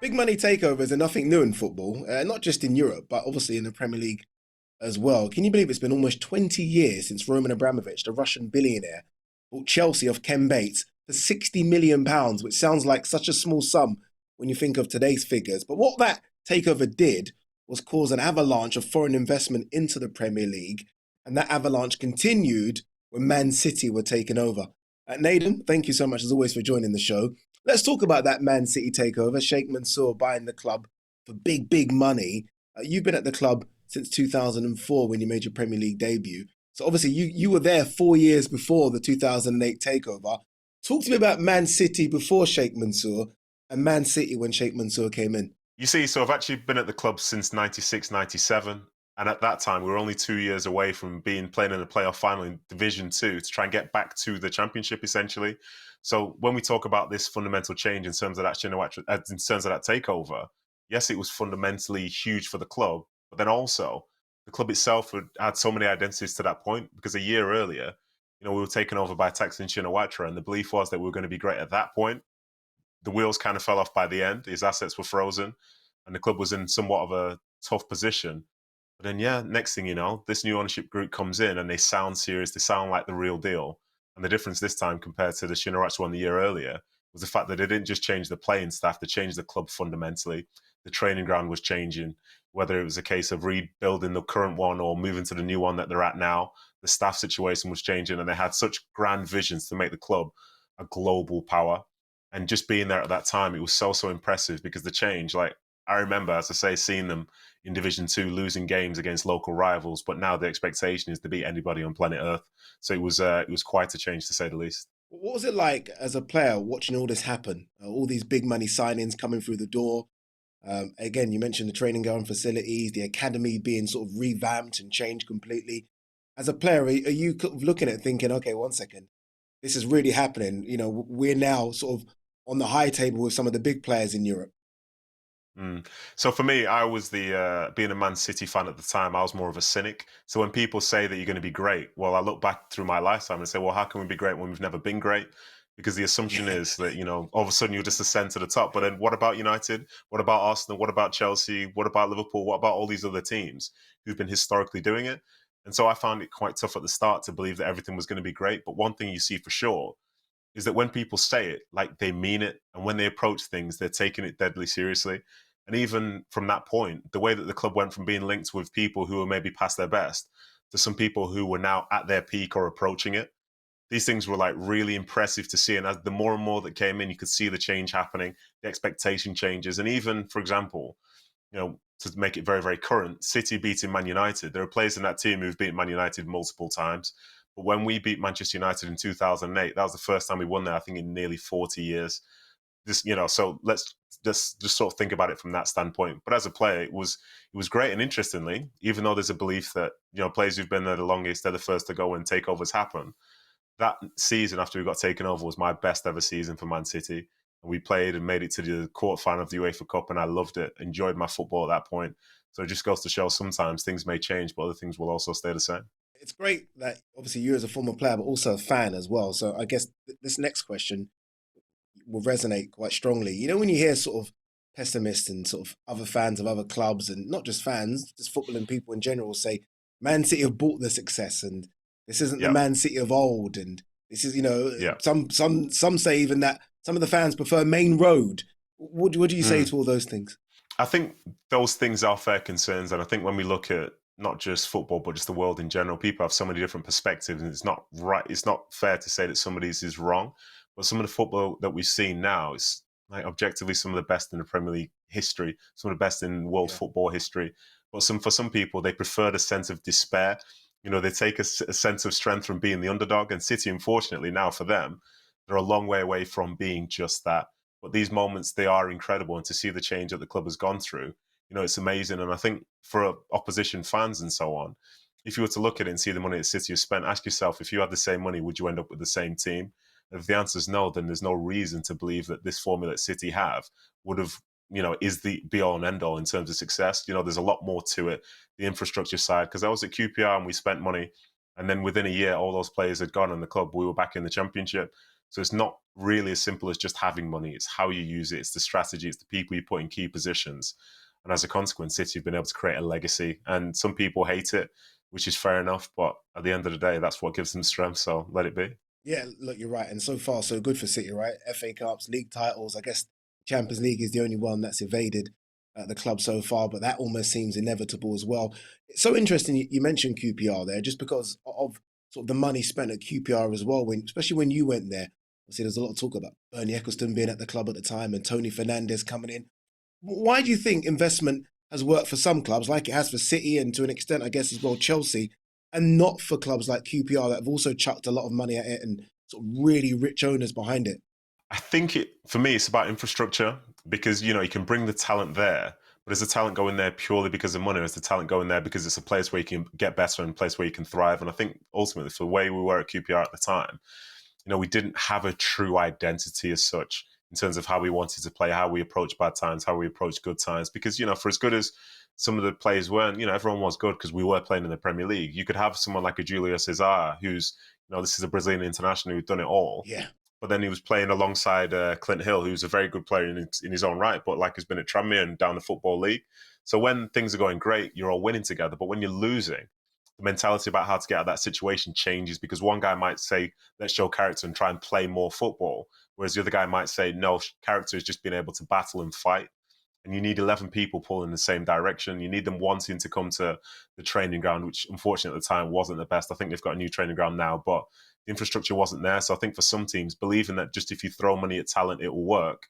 Big money takeovers are nothing new in football, not just in Europe, but obviously in the Premier League as well. Can you believe it's been almost 20 years since Roman Abramovich, the Russian billionaire, bought Chelsea off Ken Bates for £60 million, which sounds like such a small sum when you think of today's figures. But what that takeover did was cause an avalanche of foreign investment into the Premier League, and that avalanche continued when Man City were taken over. Nedum, thank you so much as always for joining the show. Let's talk about that Man City takeover. Sheikh Mansour buying the club for big, big money. You've been at the club since 2004 when you made your Premier League debut. So obviously you were there 4 years before the 2008 takeover. Talk to me about Man City before Sheikh Mansour and Man City when Sheikh Mansour came in. You see, so I've actually been at the club since 96, 97. And at that time, we were only 2 years away from playing in a playoff final in Division 2 to try and get back to the championship, essentially. So when we talk about this fundamental change in terms of that takeover, yes, it was fundamentally huge for the club, but then also the club itself had so many identities to that point because a year earlier, we were taken over by Thaksin Shinawatra, and the belief was that we were going to be great at that point. The wheels kind of fell off by the end. His assets were frozen, and the club was in somewhat of a tough position. But then, yeah, next thing you know, this new ownership group comes in and they sound serious. They sound like the real deal. And the difference this time compared to the Shinarachi one the year earlier was the fact that they didn't just change the playing staff, they changed the club fundamentally. The training ground was changing, whether it was a case of rebuilding the current one or moving to the new one that they're at now. The staff situation was changing, and they had such grand visions to make the club a global power. And just being there at that time, it was so impressive because the change, like I remember, as I say, seeing them in Division 2 losing games against local rivals, but now the expectation is to beat anybody on planet Earth. So it was quite a change, to say the least. What was it like as a player watching all this happen? All these big money signings coming through the door. Again, you mentioned the training ground facilities, the academy being sort of revamped and changed completely. As a player, are you looking at thinking, okay, 1 second, this is really happening? We're now sort of on the high table with some of the big players in Europe. So for me, I was being a Man City fan at the time, I was more of a cynic. So when people say that you're going to be great, well, I look back through my lifetime and say, well, how can we be great when we've never been great? Because the assumption Yeah. is that, all of a sudden you'll just ascend to the top. But then what about United? What about Arsenal? What about Chelsea? What about Liverpool? What about all these other teams who've been historically doing it? And so I found it quite tough at the start to believe that everything was going to be great. But one thing you see for sure is that when people say it, like they mean it. And when they approach things, they're taking it deadly seriously. And even from that point, the way that the club went from being linked with people who were maybe past their best to some people who were now at their peak or approaching it, these things were like really impressive to see. And as the more and more that came in, you could see the change happening, the expectation changes. And even, for example, to make it very, very current, City beating Man United. There are players in that team who've beaten Man United multiple times. But when we beat Manchester United in 2008, that was the first time we won there, I think, in nearly 40 years. So let's just sort of think about it from that standpoint. But as a player, it was great. And interestingly, even though there's a belief that, players who've been there the longest, they're the first to go when takeovers happen, that season after we got taken over was my best ever season for Man City. And we played and made it to the quarterfinal of the UEFA Cup, and I loved it, enjoyed my football at that point. So it just goes to show sometimes things may change, but other things will also stay the same. It's great that obviously you as a former player, but also a fan as well. So I guess this next question will resonate quite strongly. When you hear sort of pessimists and sort of other fans of other clubs, and not just fans, just footballing people in general, say Man City have bought the success, and this isn't the Yeah, Man City of old, and this is yeah. some say even that some of the fans prefer Main Road. What do you say Mm. to all those things? I think those things are fair concerns. And I think when we look at not just football, but just the world in general, people have so many different perspectives, and it's not right. It's not fair to say that somebody's is wrong. But some of the football that we've seen now is like objectively some of the best in the Premier League history, some of the best in world Yeah, football history. But for some people, they prefer the sense of despair. They take a sense of strength from being the underdog. And City, unfortunately, now for them, they're a long way away from being just that. But these moments, they are incredible. And to see the change that the club has gone through, it's amazing. And I think for opposition fans and so on, if you were to look at it and see the money that City has spent, ask yourself, if you had the same money, would you end up with the same team? If the answer is no, then there's no reason to believe that this formula that City have would have, is the be all and end all in terms of success. There's a lot more to it, the infrastructure side, because I was at QPR and we spent money. And then within a year, all those players had gone and the club, we were back in the championship. So it's not really as simple as just having money. It's how you use it. It's the strategy. It's the people you put in key positions. And as a consequence, City have been able to create a legacy. And some people hate it, which is fair enough. But at the end of the day, that's what gives them strength. So let it be. Yeah, look, you're right. And so far, so good for City, right? FA Cups, league titles. I guess Champions League is the only one that's evaded the club so far, but that almost seems inevitable as well. It's so interesting you mentioned QPR there, just because of sort of the money spent at QPR as well. When, especially when you went there, obviously there's a lot of talk about Bernie Eccleston being at the club at the time and Tony Fernandez coming in. Why do you think investment has worked for some clubs, like it has for City and to an extent, I guess, as well, Chelsea, and not for clubs like QPR that have also chucked a lot of money at it and sort of really rich owners behind it? I think for me, it's about infrastructure because, you can bring the talent there, but is the talent going there purely because of money? Or is the talent going there because it's a place where you can get better and a place where you can thrive? And I think ultimately, for the way we were at QPR at the time, we didn't have a true identity as such in terms of how we wanted to play, how we approach bad times, how we approach good times. Because, for as good as some of the players weren't, everyone was good because we were playing in the Premier League. You could have someone like a Julio Cesar, who's, this is a Brazilian international who's done it all. Yeah. But then he was playing alongside Clint Hill, who's a very good player in his own right, but like has been at Tranmere and down the Football League. So when things are going great, you're all winning together. But when you're losing, the mentality about how to get out of that situation changes because one guy might say, let's show character and try and play more football. Whereas the other guy might say, no, character is just being able to battle and fight. And you need 11 people pulling in the same direction. You need them wanting to come to the training ground, which unfortunately at the time wasn't the best. I think they've got a new training ground now, but the infrastructure wasn't there. So I think for some teams, believing that just if you throw money at talent, it will work,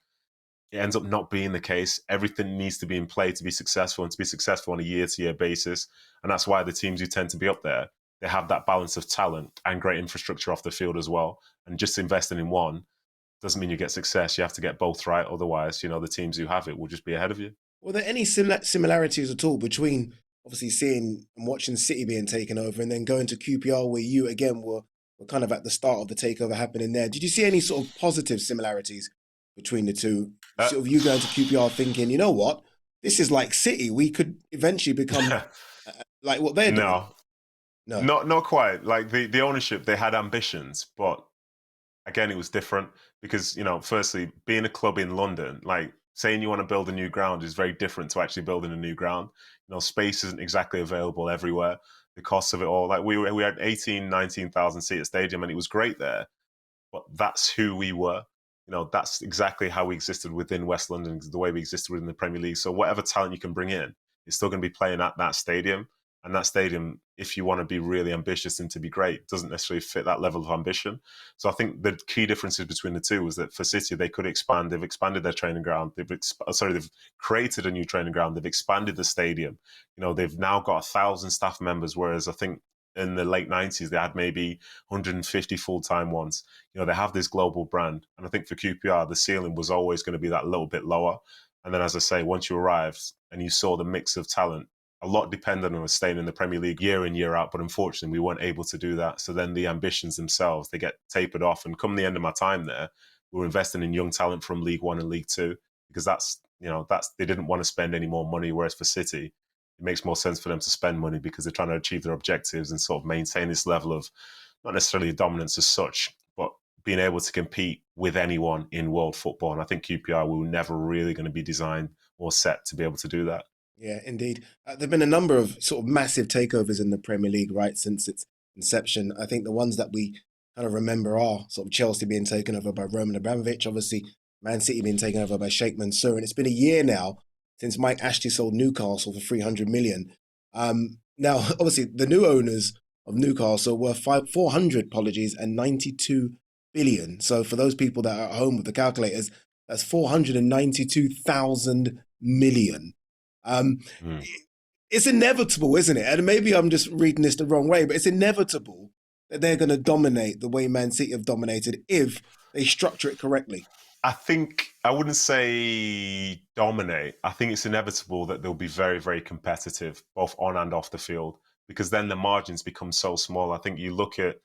it ends up not being the case. Everything needs to be in play to be successful and to be successful on a year-to-year basis. And that's why the teams who tend to be up there, they have that balance of talent and great infrastructure off the field as well. And just investing in one doesn't mean you get success. You have to get both right. Otherwise, the teams who have it will just be ahead of you. Were there any similarities at all between obviously seeing and watching City being taken over and then going to QPR where you again were kind of at the start of the takeover happening there? Did you see any sort of positive similarities between the two? Uh, Sort of you going to QPR thinking, you know what, this is like City. We could eventually become like what they're doing. no, No. not quite. Like the ownership, they had ambitions, but again, it was different because, firstly, being a club in London, like saying you want to build a new ground is very different to actually building a new ground. Space isn't exactly available everywhere. The cost of it all, like we had 18, 19,000 seat at stadium and it was great there, but that's who we were. That's exactly how we existed within West London, the way we existed within the Premier League. So whatever talent you can bring in, it's still going to be playing at that stadium. And that stadium, if you want to be really ambitious and to be great, doesn't necessarily fit that level of ambition. So I think the key differences between the two was that for City, they could expand. They've expanded their training ground. They've created a new training ground. They've expanded the stadium. They've now got 1,000 staff members, whereas I think in the late 90s, they had maybe 150 full-time ones. They have this global brand. And I think for QPR, the ceiling was always going to be that little bit lower. And then, as I say, once you arrived and you saw the mix of talent, a lot depended on us staying in the Premier League year in, year out. But unfortunately, we weren't able to do that. So then the ambitions themselves, they get tapered off. And come the end of my time there, we were investing in young talent from League One and League Two because that's they didn't want to spend any more money. Whereas for City, it makes more sense for them to spend money because they're trying to achieve their objectives and sort of maintain this level of not necessarily dominance as such, but being able to compete with anyone in world football. And I think QPR were never really going to be designed or set to be able to do that. Yeah, indeed. There have been a number of sort of massive takeovers in the Premier League, right, since its inception. I think the ones that we kind of remember are sort of Chelsea being taken over by Roman Abramovich, obviously Man City being taken over by Sheikh Mansour. And it's been a year now since Mike Ashley sold Newcastle for 300 million. Now, obviously, the new owners of Newcastle were 400, apologies, and 92 billion. So for those people that are at home with the calculators, that's 492,000 million. Mm. It's inevitable, isn't it? And maybe I'm just reading this the wrong way, but it's inevitable that they're going to dominate the way Man City have dominated if they structure it correctly. I think I wouldn't say dominate. I think it's inevitable that they'll be very, very competitive, both on and off the field, because then the margins become so small. I think you look at,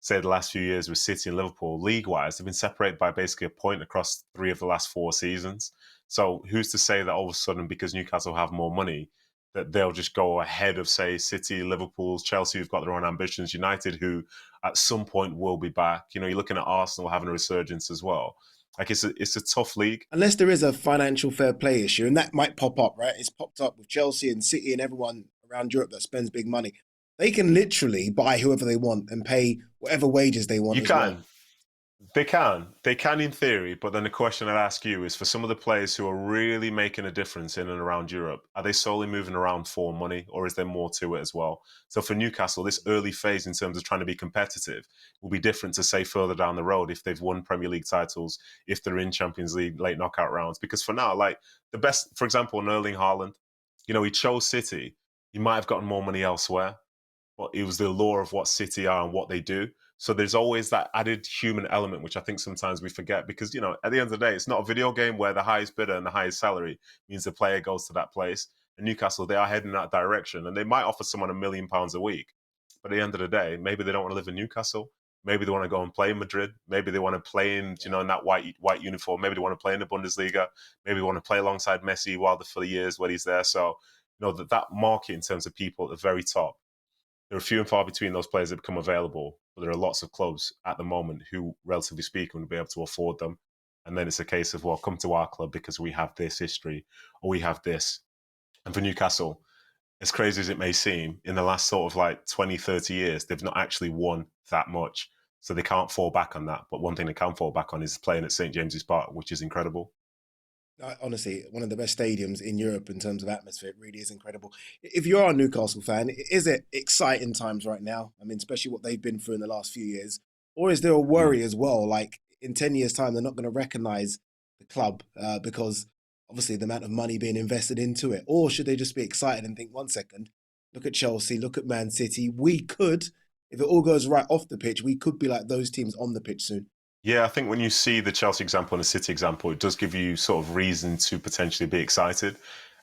say, the last few years with City and Liverpool, league-wise, they've been separated by basically a point across 3 of the last 4 seasons. So who's to say that all of a sudden, because Newcastle have more money, that they'll just go ahead of, say, City, Liverpool, Chelsea, who've got their own ambitions, United, who at some point will be back. You know, you're looking at Arsenal having a resurgence as well. Like it's a tough league. Unless there is a financial fair play issue, and that might pop up, right? It's popped up with Chelsea and City and everyone around Europe that spends big money. They can literally buy whoever they want and pay whatever wages they want You as well. can. They can in theory, but then the question I'd ask you is for some of the players who are really making a difference in and around Europe, are they solely moving around for money or is there more to it as well? So for Newcastle, this early phase in terms of trying to be competitive will be different to say further down the road if they've won Premier League titles, if they're in Champions League late knockout rounds. Because for now, like the best, for example, an Erling Haaland, you know, he chose City. He might have gotten more money elsewhere, but it was the allure of what City are and what they do. So there's always that added human element, which I think sometimes we forget because, you know, at the end of the day, it's not a video game where the highest bidder and the highest salary means the player goes to that place. And Newcastle, they are heading in that direction and they might offer someone £1 million a week. But at the end of the day, maybe they don't want to live in Newcastle. Maybe they want to go and play in Madrid. Maybe they want to play in, you know, in that white uniform. Maybe they want to play in the Bundesliga. Maybe they want to play alongside Messi for the years when he's there. So, you know, that market in terms of people at the very top, there are few and far between those players that become available, but there are lots of clubs at the moment who, relatively speaking, would be able to afford them. And then it's a case of, well, come to our club because we have this history or we have this. And for Newcastle, as crazy as it may seem, in the last sort of like 20, 30 years, they've not actually won that much. So they can't fall back on that. But one thing they can fall back on is playing at St. James's Park, which is incredible. Honestly, one of the best stadiums in Europe in terms of atmosphere. It really is incredible. If you are a Newcastle fan, is it exciting times right now? I mean, especially what they've been through in the last few years. Or is there a Mm. worry as well? Like in 10 years' time, they're not going to recognize the club because obviously the amount of money being invested into it. Or should they just be excited and think, 1 second, look at Chelsea, look at Man City. We could, if it all goes right off the pitch, we could be like those teams on the pitch soon. Yeah, I think when you see the Chelsea example and the City example, it does give you sort of reason to potentially be excited.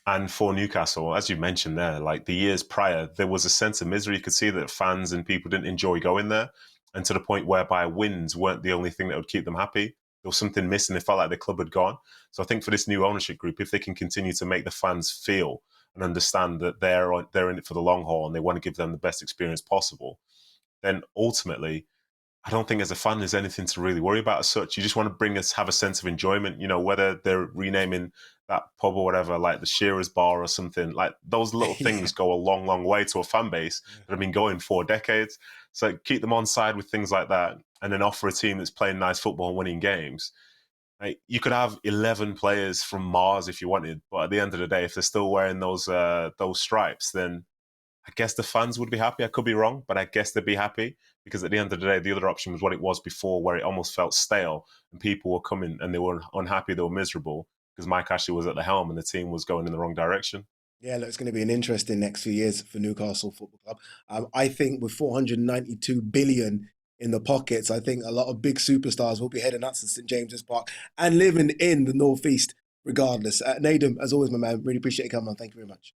And for Newcastle, as you mentioned there, like the years prior, there was a sense of misery. You could see that fans and people didn't enjoy going there. And to the point whereby wins weren't the only thing that would keep them happy. There was something missing. They felt like the club had gone. So I think for this new ownership group, if they can continue to make the fans feel and understand that they're in it for the long haul and they want to give them the best experience possible, then ultimately I don't think as a fan there's anything to really worry about as such. You just want to have a sense of enjoyment, you know, whether they're renaming that pub or whatever, like the Shearer's Bar or something, like those little Yeah. things go a long, long way to a fan base that have been going for decades. So keep them on side with things like that and then offer a team that's playing nice football and winning games. Like, you could have 11 players from Mars if you wanted, but at the end of the day, if they're still wearing those stripes, then I guess the fans would be happy. I could be wrong, but I guess they'd be happy because at the end of the day, the other option was what it was before, where it almost felt stale and people were coming and they were unhappy, they were miserable because Mike Ashley was at the helm and the team was going in the wrong direction. Yeah, look, it's going to be an interesting next few years for Newcastle Football Club. I think with 492 billion in the pockets, I think a lot of big superstars will be heading out to St James's Park and living in the northeast regardless. Nedum, as always, my man, really appreciate you coming on. Thank you very much.